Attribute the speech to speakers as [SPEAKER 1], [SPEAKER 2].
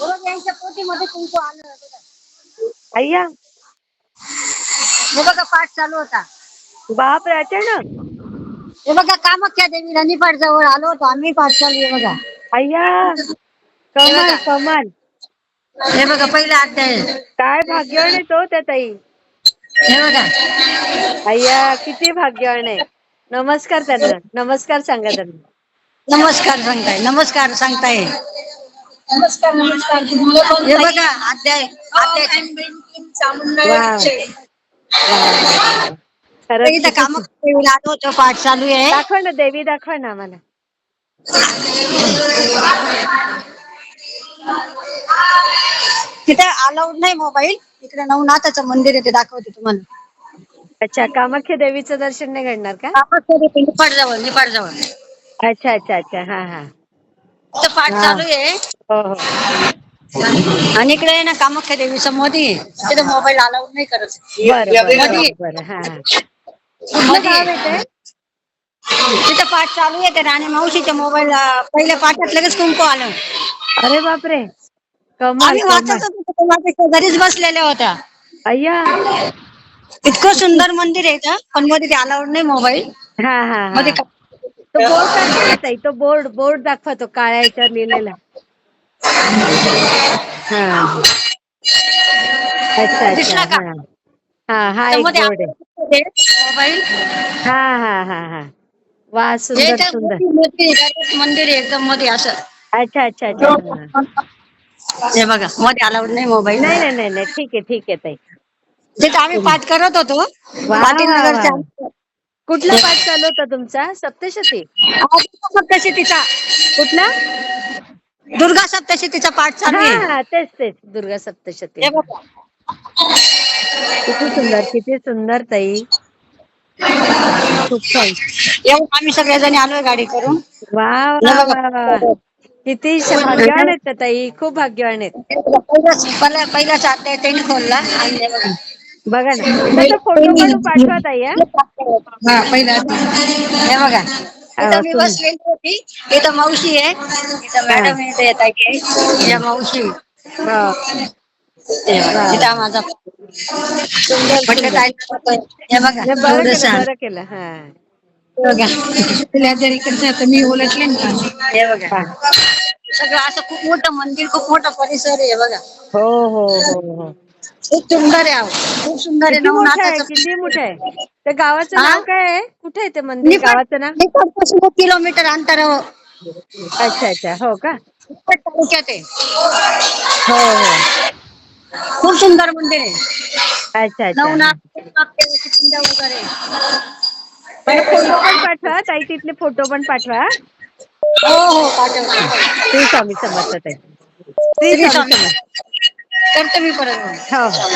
[SPEAKER 1] बरोबर यांच्या पोटीमध्ये कुंकू आलं बघा.
[SPEAKER 2] अय्या
[SPEAKER 1] हे बघा पाठ चालू होता.
[SPEAKER 2] बाप रे अचानक.
[SPEAKER 1] हे बघा कामाख्या देवीला निफाड जवळ आलो होतो आम्ही, पाठ चालू आहे बघा.
[SPEAKER 2] अय्या
[SPEAKER 1] हे
[SPEAKER 2] कमाल
[SPEAKER 1] बघा,
[SPEAKER 2] कमाल.
[SPEAKER 1] हे बघा पहिला अध्याय.
[SPEAKER 2] काय भाग्यवान आहे तो त्या ताई.
[SPEAKER 1] हे बघा,
[SPEAKER 2] अय्या किती भाग्यवान आहे. नमस्कार त्यांना, नमस्कार सांगा त्यांना.
[SPEAKER 1] नमस्कार सांगताय, नमस्कार सांगताय. नमस्कार नमस्कार. हे बघा अध्याय,
[SPEAKER 2] वाव वाव. खरंच
[SPEAKER 1] इथं
[SPEAKER 2] किती
[SPEAKER 1] कामाख्या देवीला आलो होतो, पाठ चालू आहे.
[SPEAKER 2] दाखवा ना देवी, दाखवा ना आम्हाला.
[SPEAKER 1] तिथे अलाउड नाही मोबाईल. इकडे नवनाथाचं मंदिर आहे, ते दाखवते तुम्हाला.
[SPEAKER 2] अच्छा, कामाख्या देवीचं दर्शन नाही घडणार का?
[SPEAKER 1] निफाड जवळ, निफाड जवळ.
[SPEAKER 2] अच्छा अच्छा अच्छा. हा हा.
[SPEAKER 1] इथं पाठ
[SPEAKER 2] हा.
[SPEAKER 1] चालू आहे.
[SPEAKER 2] हो हो.
[SPEAKER 1] आणि इकडे ना कामाख्या देवीचं मोदी, तिथे मोबाईल अलाउड नाही करत.
[SPEAKER 2] बरं बरं
[SPEAKER 1] मोदी
[SPEAKER 2] बरं. हा हा. कुठलं गाव आहे ते?
[SPEAKER 1] तिथं पाठ चालू आहे. राणी मावशीच्या मोबाईल पहिल्या पाठात लगेच कुंकू आलं.
[SPEAKER 2] अरे बापरे, कमाल
[SPEAKER 1] आम्ही
[SPEAKER 2] कमाल.
[SPEAKER 1] वाचत होतो, माझ्या शेजारीच बसलेल्या होत्या.
[SPEAKER 2] अय्या.
[SPEAKER 1] इतकं सुंदर मंदिर आहे इथं, पण मध्ये ते अलाउड नाही मोबाईल.
[SPEAKER 2] हा हा हा.
[SPEAKER 1] मध्ये
[SPEAKER 2] तो बोर्ड दाखवा ना ताई, तो बोर्ड दाखवा, तो काळ्या याच्यावर लिहिलेला. हा. अच्छा अच्छा.
[SPEAKER 1] दिसला का?
[SPEAKER 2] हा हा. हा एक
[SPEAKER 1] मध्ये
[SPEAKER 2] बोर्ड आहे.
[SPEAKER 1] मोबाईल.
[SPEAKER 2] हा हा हा हा. वा
[SPEAKER 1] हे
[SPEAKER 2] सुंदर
[SPEAKER 1] तर
[SPEAKER 2] सुंदर.
[SPEAKER 1] मंदिर आहे एकदम मध्ये असं.
[SPEAKER 2] अच्छा अच्छा अच्छा. हा.
[SPEAKER 1] हे बघा मध्ये अलाउड नाही मोबाईल.
[SPEAKER 2] नाही नाही नाही नाही, ठीक आहे ठीक आहे ताई.
[SPEAKER 1] तिथं आम्ही पाठ करत होतो.
[SPEAKER 2] वा
[SPEAKER 1] पाटील
[SPEAKER 2] वा वा.
[SPEAKER 1] नगरच्या.
[SPEAKER 2] कुठला पाठ चालू होता तुमचा? सप्तशती?
[SPEAKER 1] सप्तशतीचा.
[SPEAKER 2] कुठला?
[SPEAKER 1] दुर्गा सप्तशतीचा पाठ चालू आहे.
[SPEAKER 2] हा तेच तेच, दुर्गा सप्तशती.
[SPEAKER 1] हे बघा.
[SPEAKER 2] किती सुंदर, किती सुंदर ताई. खूप छान.
[SPEAKER 1] येऊन आम्ही सगळेजणी आलोय गाडी करून.
[SPEAKER 2] वा वा वा वा. किती भाग्यवान आहेत त्या ताई, खूप भाग्यवान आहेत.
[SPEAKER 1] पहिलाच अध्याय त्यांनी खोलला. आणि हे बघा.
[SPEAKER 2] बघा ना, त्याचा फोटो काढून पाठवा ताई.
[SPEAKER 1] हा पहिला हे बघा. इथं मी बसलेली होती. इथं मावशी आहे, इथं मॅडम आहे, इथं ताई आहे, या मावशी. इथं माझा
[SPEAKER 2] सुंदर सुंदर.
[SPEAKER 1] हे बघा
[SPEAKER 2] बरं केलं,
[SPEAKER 1] थोडंसं.
[SPEAKER 2] बरं केलं. हा.
[SPEAKER 1] बघा तुला जर इकडचं मी ओळखले ना. हे बघा
[SPEAKER 2] हा.
[SPEAKER 1] सगळं असं खूप मोठं मंदिर, खूप मोठा परिसर आहे बघा.
[SPEAKER 2] हो हो हो हो.
[SPEAKER 1] खूप सुंदर आहे, खूप सुंदर आहे.
[SPEAKER 2] किती मोठं आहे,
[SPEAKER 1] नवनाथाचं
[SPEAKER 2] किती मोठं आहे. त्या गावाचं
[SPEAKER 1] हा?
[SPEAKER 2] नाव काय आहे? कुठे आहे ते मंदिर,
[SPEAKER 1] निफाड
[SPEAKER 2] गावाचं नाव?
[SPEAKER 1] निफाडपासून 1 किलोमीटर अंतरावर.
[SPEAKER 2] अच्छा अच्छा. हो का?
[SPEAKER 1] निफाड तालुक्यात आहे.
[SPEAKER 2] हो हो.
[SPEAKER 1] खूप सुंदर मंदिर आहे.
[SPEAKER 2] अच्छा अच्छा.
[SPEAKER 1] नवनाथ देवाची पिंड वगैरे.
[SPEAKER 2] मला फोटो पण पाठवा ताई, तिथले फोटो पण पाठवा.
[SPEAKER 1] हो हो पाठवते.
[SPEAKER 2] श्री स्वामी समर्थ ताई. श्री
[SPEAKER 1] श्री
[SPEAKER 2] स्वामी
[SPEAKER 1] स्वामी
[SPEAKER 2] समर्थ.
[SPEAKER 1] करते मी परत.
[SPEAKER 2] हो हो.